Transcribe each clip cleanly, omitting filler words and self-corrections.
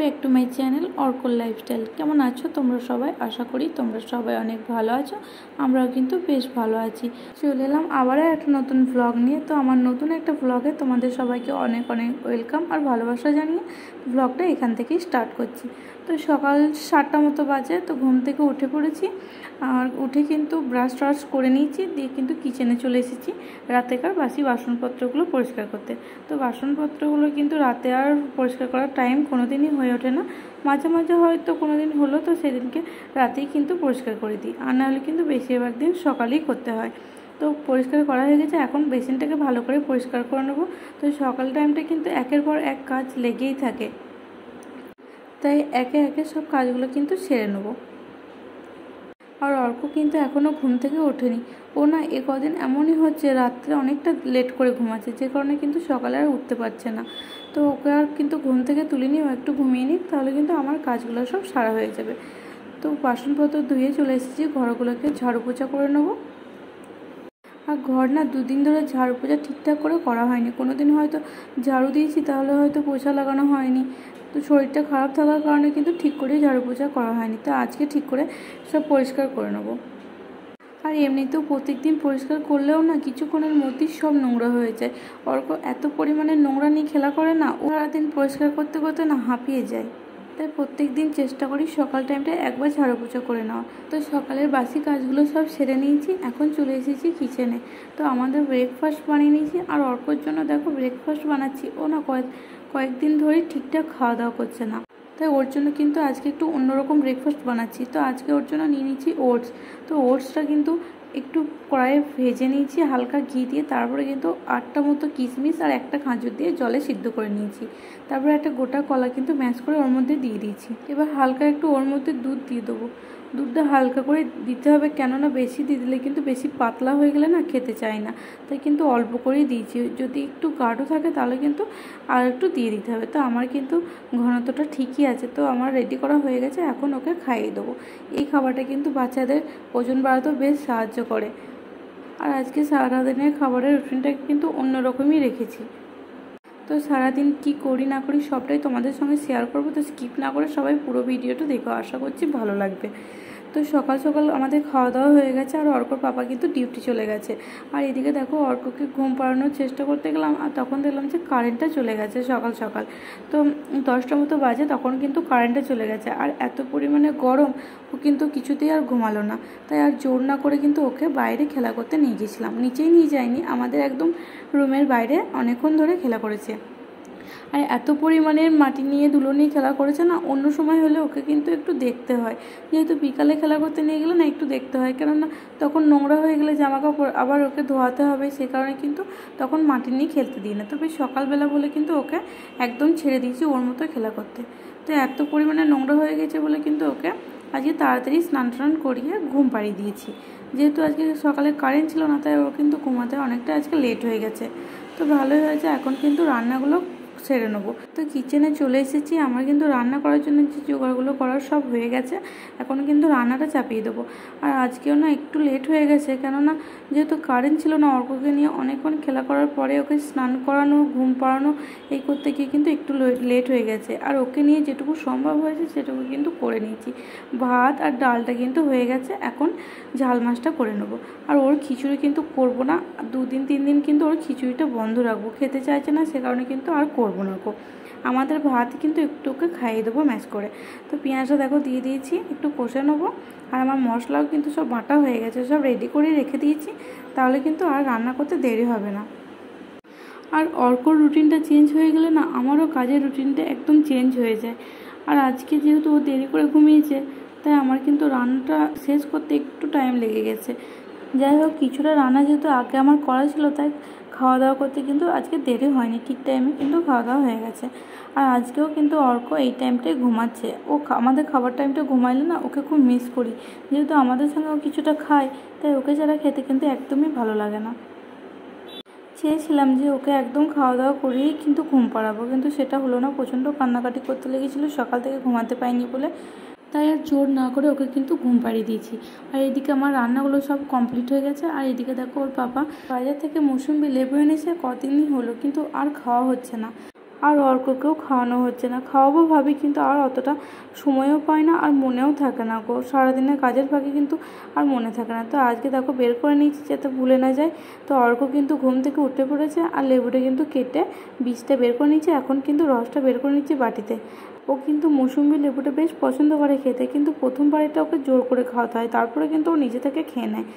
Back to my channel Arkal lifestyle. কেমন আছো তোমরা সবাই? আশা করি তোমরা সবাই অনেক ভালো আছো, আমরাও কিন্তু বেশ ভালো আছি। চলে এলাম আবারও একটা নতুন ভ্লগ নিয়ে। তো আমার নতুন একটা ভ্লগে তোমাদের সবাইকে অনেক অনেক ওয়েলকাম আর ভালোবাসা জানিয়ে ভ্লগটা এখান থেকেই স্টার্ট করছি। তো সকাল 7টা মতো বাজে, তো ঘুম থেকে উঠে পড়েছি। আর উঠে কিন্তু ব্রাশ ট্রাশ করে নিয়েছি, দিয়ে কিন্তু কিচেনে চলে এসেছি রাতেকার বাসি বাসনপত্রগুলো পরিষ্কার করতে। তো বাসনপত্রগুলো কিন্তু রাতে আর পরিষ্কার করার টাইম কোনো দিনই হয়ে ওঠে না, মাঝে মাঝে হয়তো কোনো দিন হলো, তো সেদিনকে রাতেই কিন্তু পরিষ্কার করে দিই, আর নাহলে কিন্তু বেশিরভাগ দিন সকালেই করতে হয়। তো পরিষ্কার করা হয়ে গেছে, এখন বেসিনটাকে ভালো করে পরিষ্কার করে নেবো। তো সকাল টাইমটা কিন্তু একের পর এক কাজ লেগেই থাকে, তাই একে একে সব কাজগুলো কিন্তু সেরে নেবো। আর অর্ক কিন্তু এখনও ঘুম থেকে ওঠেনি। ও না এ কদিন এমনই হচ্ছে, রাত্রে অনেকটা লেট করে ঘুমাচ্ছে, যে কারণে কিন্তু সকালে আর উঠতে পারছে না। তো ওকে আর কিন্তু ঘুম থেকে তুলিনি, ও একটু ঘুমিয়ে নিক, তাহলে কিন্তু আমার কাজগুলো সব সারা হয়ে যাবে। তো বাসনপত্র ধুয়ে চলে এসেছি, ঘরগুলোকে ঝাড়ু পোছা করে নেবো। আর ঘর না দুদিন ধরে ঝাড়ু পোছা ঠিকঠাক করে করা হয়নি, কোনো দিন হয়তো ঝাড়ু দিয়েছি, তাহলে হয়তো পোছা লাগানো হয়নি। তো শরীরটা খারাপ থাকার কারণে কিন্তু ঠিক করে ঝাড়ু পোছা করা হয়নি, তো আজকে ঠিক করে সব পরিষ্কার করে নেবো। আর এমনিতেও প্রত্যেক দিন পরিষ্কার করলেও না কিছুক্ষণের মধ্যেই সব নোংরা হয়ে যায়। অর্ক এত পরিমাণে নোংরা নিয়ে খেলা করে না, ও সারাদিন পরিষ্কার করতে করতে না হাঁপিয়ে যায়। তাই প্রত্যেক দিন চেষ্টা করি সকাল টাইমটা একবার ঝাড়ু পোছা করে নেওয়া। তো সকালের বাসি কাজগুলো সব সেরে নিয়েছি, এখন চলে এসেছি কিচেনে। তো আমাদের ব্রেকফাস্ট বানিয়ে নিয়েছি, আর অর্কর জন্য দেখো ব্রেকফাস্ট বানাচ্ছি। ও না কয়েকদিন ধরেই ঠিকঠাক খাওয়া দাওয়া করছে না, তাই ওর জন্য কিন্তু আজকে একটু অন্যরকম ব্রেকফাস্ট বানাচ্ছি। তো আজকে ওর জন্য নিয়ে নিচ্ছি ওটস। তো ওটসটা কিন্তু একটু কড়াইয়ে ভেজে নিয়েছি হালকা ঘি দিয়ে, তারপরে কিন্তু 8টা মতো কিশমিশ আর একটা খাজুর দিয়ে জলে সিদ্ধ করে নিয়েছি। তারপরে একটা গোটা কলা কিন্তু ম্যাশ করে ওর মধ্যে দিয়ে দিয়েছি। এবার হালকা একটু ওর মধ্যে দুধ দিয়ে দেবো। দুধটা হালকা করে দিতে হবে, কেননা বেশি দিয়ে দিলে কিন্তু বেশি পাতলা হয়ে গেলে না খেতে চায় না, তাই কিন্তু অল্প করেই দিয়েছি। যদি একটু গাঢ় থাকে তাহলে কিন্তু আর একটু দিয়ে দিতে হবে। তো আমার কিন্তু ঘনত্বটা ঠিকই আছে, তো আমার রেডি করা হয়ে গেছে, এখন ওকে খাইয়ে দেবো। এই খাবারটা কিন্তু বাচ্চাদের ওজন বাড়াতেও বেশ সাহায্য করে। আর আজকে সারাদিনের খাবারের রুটিনটা কিন্তু অন্যরকমই রেখেছি। তো সারাদিন কি করি না করি সবটাই তোমাদের সঙ্গে শেয়ার করবো, তো স্কিপ না করে সবাই পুরো ভিডিওটা দেখো, আশা করছি ভালো লাগবে। তো সকাল সকাল আমাদের খাওয়া দাওয়া হয়ে গেছে, আর অর্কর পাপা কিন্তু ডিউটি চলে গেছে। আর এদিকে দেখো অর্ককে ঘুম পাড়ানোর চেষ্টা করতে গেলাম, আর তখন দেখলাম যে কারেন্টটা চলে গেছে সকাল সকাল। তো 10টা মতো বাজে, তখন কিন্তু কারেন্টটা চলে গেছে, আর এত পরিমাণে গরম, ও কিন্তু কিছুতেই আর ঘুমালো না। তাই আর জোর না করে কিন্তু ওকে বাইরে খেলা করতে নিয়ে গেছিলাম, নিচেই নিয়ে যাইনি, আমাদের একদম রুমের বাইরে অনেকক্ষণ ধরে খেলা করেছে। আর এত পরিমাণের মাটি নিয়ে ধুলো নিয়ে খেলা করেছে না, অন্য সময় হলে ওকে কিন্তু একটু দেখতে হয়, যেহেতু বিকালে খেলা করতে নিয়ে গেলে না একটু দেখতে হয়, কেননা তখন নোংরা হয়ে গেলে জামা কাপড় আবার ওকে ধোয়াতে হবে, সে কারণে কিন্তু তখন মাটি নিয়ে খেলতে দিই না। তবে সকালবেলা বলে কিন্তু ওকে একদম ছেড়ে দিয়েছি ওর মতো খেলা করতে। তো এত পরিমাণে নোংরা হয়ে গেছে বলে কিন্তু ওকে আজকে তাড়াতাড়ি স্নান টান করিয়ে ঘুম পাড়িয়ে দিয়েছি। যেহেতু আজকে সকালে কারেন্ট ছিল না, তাই ও কিন্তু ঘুমাতে অনেকটা আজকে লেট হয়ে গেছে। তো ভালোই হয়েছে, এখন কিন্তু রান্নাগুলো সেরে নেবো। তো কিচেনে চলে এসেছি, আমার কিন্তু রান্না করার জন্য যে জোগাড়গুলো করার সব হয়ে গেছে, এখন কিন্তু রান্নাটা চাপিয়ে দেবো। আর আজকেও না একটু লেট হয়ে গেছে, কেননা যেহেতু কারেন্ট ছিল না, অর্ককে নিয়ে অনেকক্ষণ খেলা করার পরে ওকে স্নান করানো ঘুম পাড়ানো এই করতে গিয়ে কিন্তু একটু লেট হয়ে গেছে। আর ওকে নিয়ে যেটুকু সম্ভব হয়েছে সেটুকু কিন্তু করে নিয়েছি। ভাত আর ডালটা কিন্তু হয়ে গেছে, এখন ঝাল মাছটা করে নেবো। আর ওর খিচুড়ি কিন্তু করবো না, 2-3 দিন কিন্তু ওর খিচুড়িটা বন্ধ রাখবো, খেতে চাইছে না, সে কারণে কিন্তু আর করবো না গো। আমাদের ভাত কিন্তু একটু ওকে খাইয়ে দেবো ম্যাশ করে। তো পেঁয়াজটা দেখো দিয়ে দিয়েছি, একটু কষে নেবো। আর আমার মশলাও কিন্তু সব বাটা হয়ে গেছে, সব রেডি করে রেখে দিয়েছি, তাহলে কিন্তু আর রান্না করতে দেরি হবে না। আর অর্কর রুটিনটা চেঞ্জ হয়ে গেলে না আমারও কাজের রুটিনটা একদম চেঞ্জ হয়ে যায়। আর আজকে যেহেতু ও দেরি করে ঘুমিয়েছে, তাই আমার কিন্তু রান্নাটা শেষ করতে একটু টাইম লেগে গেছে। যাই হোক, কিছুটা রান্না যেহেতু আগে আমার করা ছিল, তাই খাওয়া দাওয়া করতে কিন্তু আজকে দেরি হয়নি, ঠিক টাইমে কিন্তু খাওয়া দাওয়া হয়ে গেছে। আর আজকেও কিন্তু অর্ক এই টাইমটাই ঘুমাচ্ছে। ও আমাদের খাবার টাইমটা ঘুমাইলে না ওকে খুব মিস করি, যেহেতু আমাদের সঙ্গে ও কিছুটা খায়, তাই ওকে ছাড়া খেতে কিন্তু একদমই ভালো লাগে না। চেয়েছিলাম যে ওকে একদম খাওয়া দাওয়া করেই কিন্তু ঘুম পাড়াবো, কিন্তু সেটা হলো না, প্রচণ্ড কান্নাকাটি করতে লেগেছিলো সকাল থেকে ঘুমাতে পাইনি বলে, তাই আর জোর না করে ওকে কিন্তু ঘুম পাড়িয়ে দিয়েছি। আর এদিকে আমার রান্নাগুলো সব কমপ্লিট হয়ে গেছে। আর এদিকে দেখো ওর পাপা বাজার থেকে মৌসুম্বি লেবু এনেছে, কদিনই হলো কিন্তু আর খাওয়া হচ্ছে না। আর অর্ককেও খাওয়ানো হচ্ছে না। খাওয়াবো ভাবি কিন্তু আর অতটা সময়ও পায় না আর মনেও থাকে না গো, সারাদিনের কাজের ফাঁকে কিন্তু আর মনে থাকে না। তো আজকে দেখো বের করে নিয়েছি যাতে ভুলে না যায়। তো অর্ক কিন্তু ঘুম থেকে উঠে পড়েছে আর লেবুটা কিন্তু কেটে বীজটা বের করে নিচ্ছে, এখন কিন্তু রসটা বের করে নিচ্ছে বাটিতে। ও কিন্তু মৌসুমি লেবুটা বেশ পছন্দ করে খেতে, কিন্তু প্রথমবার এটা ওকে জোর করে খাওয়াতে হয়, তারপরে কিন্তু ও নিজে থেকে খেয়ে নেয়।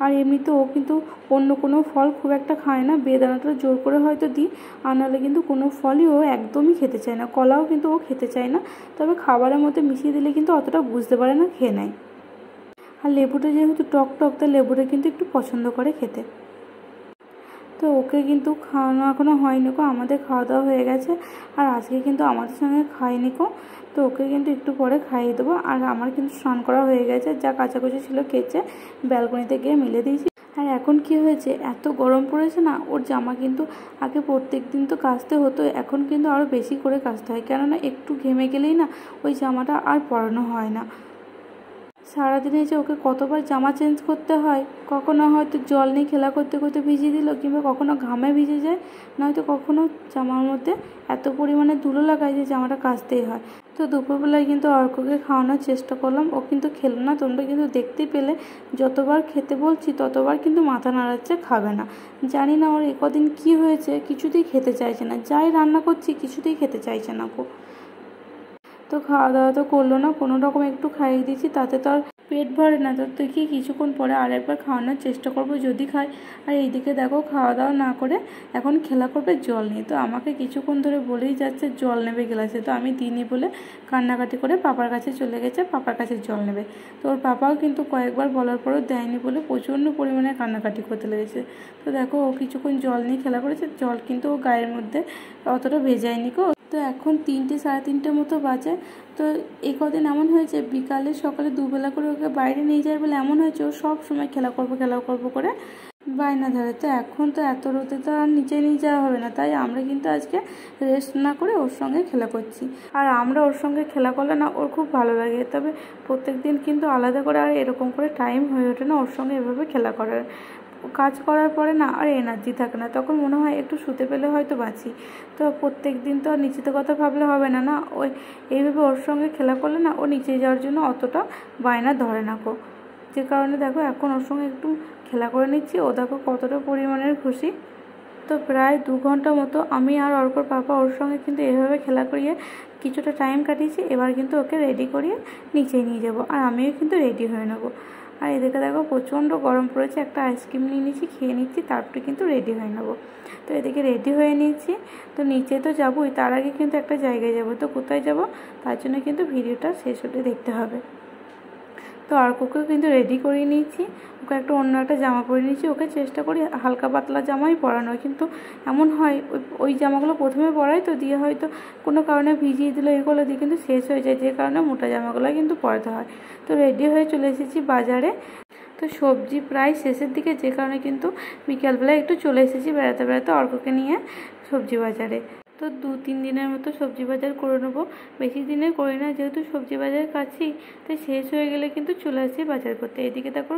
আর এমনিতে ও কিন্তু অন্য কোনো ফল খুব একটা খায় না, বেদানাটা জোর করে হয়তো দিই, আর নাহলে কিন্তু কোনো ফলই ও একদমই খেতে চায় না। কলাও কিন্তু ও খেতে চায় না, তবে খাবারের মধ্যে মিশিয়ে দিলে কিন্তু অতটা বুঝতে পারে না, খেয়ে নেয়। আর লেবুটা যেহেতু টক টক, তাই লেবুটা কিন্তু একটু পছন্দ করে খেতে। তো ওকে কিন্তু খাওয়ানো এখনও হয়নি কো, আমাদের খাওয়া দাওয়া হয়ে গেছে আর আজকে কিন্তু আমাদের সঙ্গে খায়নি কো। তো ওকে কিন্তু একটু পরে খাইয়ে দেবো। আর আমার কিন্তু স্নান করা হয়ে গেছে, যা কাচাকুচি ছিল কেচে ব্যালকনিতে গিয়ে মেলে দিয়েছি। আর এখন কি হয়েছে, এত গরম পড়েছে না, ওর জামা কিন্তু আগে প্রত্যেক দিন তো কাচতে হতো, এখন কিন্তু আরও বেশি করে কাচতে হয়, কেননা একটু ঘেমে গেলেই না ওই জামাটা আর পরানো হয় না। সারাদিনে যে ওকে কতবার জামা চেঞ্জ করতে হয়, কখনো হয়তো জল নিয়ে খেলা করতে করতে ভিজিয়ে দিল, কিংবা কখনো ঘামে ভিজে যায়, নয়তো কখনো জামার মধ্যে এত পরিমাণে ধুলো লাগায় যে জামাটা কাচতেই হয়। তো দুপুরবেলায় কিন্তু অর্ককে খাওয়ানোর চেষ্টা করলাম, ও কিন্তু খেলো না। তোমরা কিন্তু দেখতেই পেলে যতবার খেতে বলছি ততবার কিন্তু মাথা নাড়াচ্ছে, খাবে না। জানি না ওর একদিন কি হয়েছে, কিছুতেই খেতে চাইছে না, যাই রান্না করছি কিছুতেই খেতে চাইছে না গো। তো খাওয়া দাওয়া তো করলো না, কোনো রকম একটু খাইয়ে দিয়েছি, তাতে তো আর পেট ভরে না। তো দেখি কিছুক্ষণ পরে আরেকবার খাওয়ানোর চেষ্টা করবো যদি খায়। আর এইদিকে দেখো খাওয়া দাওয়া না করে এখন খেলা করবে জল নিয়ে। তো আমাকে কিছুক্ষণ ধরে বলেই যাচ্ছে জল নেবে গ্লাসে, তো আমি দিইনি বলে কান্নাকাটি করে পাপার কাছে চলে গেছে, পাপার কাছে জল নেবে। তো ওর পাপাও কিন্তু কয়েকবার বলার পরও দেয়নি বলে প্রচণ্ড পরিমাণে কান্নাকাটি করতে লেগেছে। তো দেখো ও কিছুক্ষণ জল নিয়ে খেলা করেছে, জল কিন্তু ও গায়ের মধ্যে অতটা ভেজায়নি কো। তো এখন 3টে সাড়ে 3টের মতো বাজে। তো এই কদিন এমন হয়েছে বিকালে সকালে দুবেলা করে ওকে বাইরে নিয়ে যায় বলে এমন হয়েছে ও সব সময় খেলা করবো করে বায়না ধরে। তো এখন তো এত রোদে তো আর নিচে নিয়ে যাওয়া হবে না, তাই আমরা কিন্তু আজকে রেস্ট না করে ওর সঙ্গে খেলা করছি। আর আমরা ওর সঙ্গে খেলা করলে না ওর খুব ভালো লাগে, তবে প্রত্যেক দিন কিন্তু আলাদা করে আর এরকম করে টাইম হয়ে ওঠে না ওর সঙ্গে এভাবে খেলা করার। কাজ করার পরে না আর এনার্জি থাকে না, তখন মনে হয় একটু শুতে পেলে হয়তো বাঁচি। তো প্রত্যেক দিন তো আর নিচেতে কথা ভাবলে হবে না, না ওই এইভাবে ওর সঙ্গে খেলা করলে না ও নিচে যাওয়ার জন্য অতটা বায়না ধরে না গো। যে কারণে দেখো এখন ওর সঙ্গে একটু খেলা করে নিচ্ছি, ও দেখো কতটা পরিমাণের খুশি। তো প্রায় 2 ঘন্টা মতো আমি আর অর্কর পাপা ওর সঙ্গে কিন্তু এভাবে খেলা করিয়ে কিছুটা টাইম কাটিয়েছি। এবার কিন্তু ওকে রেডি করিয়ে নিচে নিয়ে যাব, আর আমিও কিন্তু রেডি হয়ে নেবো। আর এদিকে দেখো প্রচণ্ড গরম পড়েছে, একটা আইসক্রিম নিয়ে নিচ্ছি, খেয়ে নিচ্ছি, তারপরে কিন্তু রেডি হয়ে নেবো। তো এদিকে রেডি হয়ে নিচ্ছি, তো নিচে তো যাবোই, তার আগে কিন্তু একটা জায়গায় যাব। তো কোথায় যাব তার জন্য কিন্তু ভিডিওটা শেষ হতে দেখতে হবে। তো অর্ককেও কিন্তু রেডি করিয়ে নিয়েছি, ওকে একটা অন্য একটা জামা পরে নিয়েছি। ওকে চেষ্টা করি হালকা পাতলা জামাই পরানো, কিন্তু এমন হয় ওই জামাগুলো প্রথমে পরাই তো দিয়ে হয়তো কোনো কারণে ভিজিয়ে দিল, এগুলো দিয়ে কিন্তু শেষ হয়ে যায়, যে কারণে মোটা জামাগুলো কিন্তু পরাতে হয়। তো রেডি হয়ে চলে এসেছি বাজারে। তো সবজি প্রায় শেষের দিকে, যে কারণে কিন্তু বিকালবেলায় একটু চলে এসেছি বেড়াতে বেড়াতে অর্ককে নিয়ে সবজি বাজারে। তো 2-3 দিনের মতো সবজি বাজার করে নেবো, বেশি দিনের করি না, যেহেতু সবজি বাজার কাছেই, তাই শেষ হয়ে গেলে কিন্তু চলে আসি বাজার করতে। এদিকে তারপর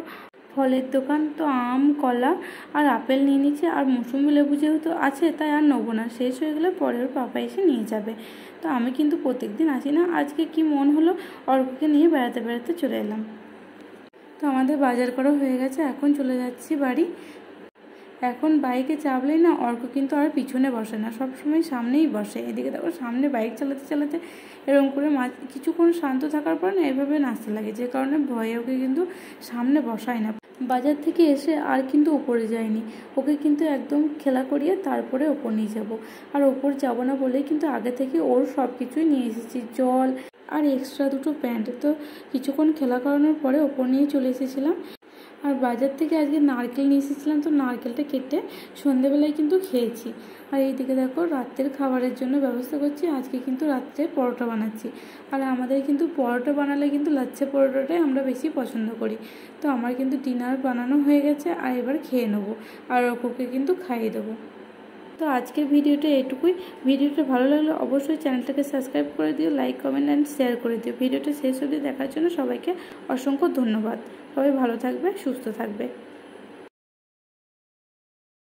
ফলের দোকান, তো আম কলা আর আপেল নিয়ে নিচ্ছে, আর মৌসুমি লেবু যেহেতু আছে তাই আর নেবো না, শেষ হয়ে গেলে পরের পাপা এসে নিয়ে যাবে। তো আমি কিন্তু প্রত্যেক দিন আসি না, আজকে কি মন হলো অর্ককে নিয়ে বেড়াতে বেড়াতে চলে এলাম। তো আমাদের বাজার করা হয়ে গেছে, এখন চলে যাচ্ছি বাড়ি। এখন বাইকে চাপলেই না অর্ক কিন্তু আর পিছনে বসে না, সবসময় সামনেই বসে। এদিকে দেখো সামনে বাইক চালাতে চালাতে এরকম করে কিছুক্ষণ শান্ত থাকার পর না এভাবে নাচতে লাগে, যে কারণে ভয়ে ওকে কিন্তু সামনে বসায় না। বাজার থেকে এসে আর কিন্তু ওপরে যায়নি, ওকে কিন্তু একদম খেলা করিয়ে তারপরে ওপর নিয়ে যাব। আর ওপর যাব না বলেই কিন্তু আগে থেকে ওর সব কিছুই নিয়ে এসেছি, জল আর এক্সট্রা 2টো প্যান্ট। তো কিছুক্ষণ খেলা করানোর পরে ওপর নিয়ে চলে এসেছিলাম। আর বাজার থেকে আজকে নারকেল নিয়ে এসেছিলাম, তো নারকেলটা কেটে সন্ধেবেলায় কিন্তু খেয়েছি। আর এইদিকে দেখো রাত্রের খাবারের জন্য ব্যবস্থা করছি, আজকে কিন্তু রাত্রে পরোটা বানাচ্ছি। আর আমাদের কিন্তু পরোটা বানালে কিন্তু লাচ্ছা পরোটাটাই আমরা বেশি পছন্দ করি। তো আমার কিন্তু ডিনার বানানো হয়ে গেছে, আর এবার খেয়ে নেবো, আর ওকে কিন্তু খাইয়ে দেবো। তো আজকের ভিডিওটা এটুকুই। ভিডিওটা ভালো লাগলে অবশ্যই চ্যানেলটাকে সাবস্ক্রাইব করে দিও, লাইক কমেন্ট অ্যান্ড শেয়ার করে দিও। ভিডিওটা শেষ অবধি দেখার জন্য সবাইকে অসংখ্য ধন্যবাদ। সবাই ভালো থাকবে, সুস্থ থাকবে।